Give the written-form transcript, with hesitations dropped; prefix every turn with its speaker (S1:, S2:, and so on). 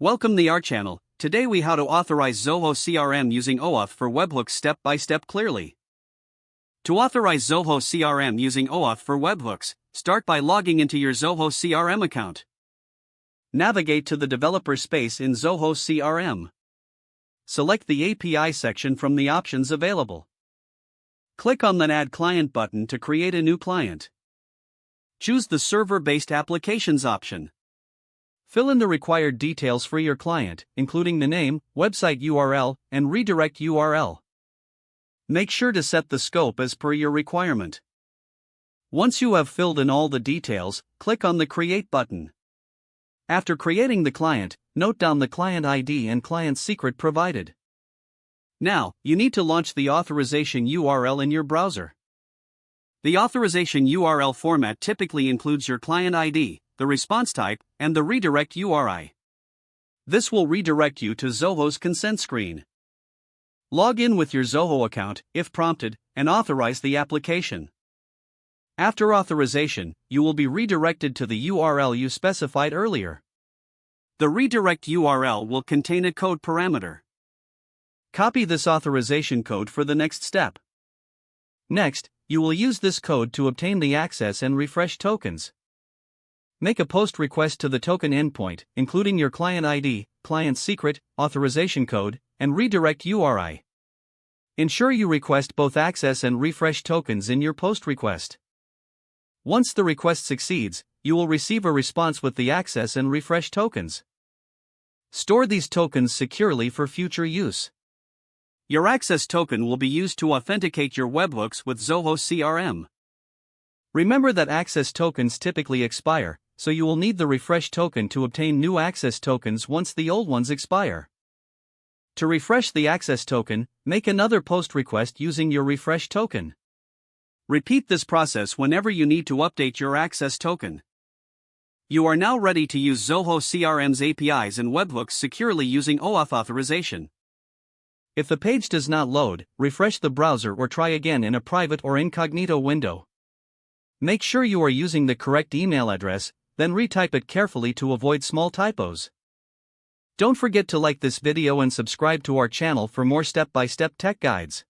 S1: Welcome to our channel. Today we how to authorize Zoho CRM using OAuth for Webhooks step by step clearly. To authorize Zoho CRM using OAuth for Webhooks, start by logging into your Zoho CRM account. Navigate to the developer space in Zoho CRM. Select the API section from the options available. Click on the Add Client button to create a new client. Choose the Server-Based Applications option. Fill in the required details for your client, including the name, website URL, and redirect URL. Make sure to set the scope as per your requirement. Once you have filled in all the details, click on the Create button. After creating the client, note down the client ID and client secret provided. Now, you need to launch the authorization URL in your browser. The authorization URL format typically includes your client ID, the response type, and the redirect URI. This will redirect you to Zoho's consent screen. Log in with your Zoho account, if prompted, and authorize the application. After authorization, you will be redirected to the URL you specified earlier. The redirect URL will contain a code parameter. Copy this authorization code for the next step. Next, you will use this code to obtain the access and refresh tokens. Make a post request to the token endpoint, including your client ID, client secret, authorization code, and redirect URI. Ensure you request both access and refresh tokens in your post request. Once the request succeeds, you will receive a response with the access and refresh tokens. Store these tokens securely for future use. Your access token will be used to authenticate your webhooks with Zoho CRM. Remember that access tokens typically expire, so you will need the refresh token to obtain new access tokens once the old ones expire. To refresh the access token, make another post request using your refresh token. Repeat this process whenever you need to update your access token. You are now ready to use Zoho CRM's APIs and webhooks securely using OAuth authorization. If the page does not load, refresh the browser or try again in a private or incognito window. Make sure you are using the correct email address, then retype it carefully to avoid small typos. Don't forget to like this video and subscribe to our channel for more step-by-step tech guides.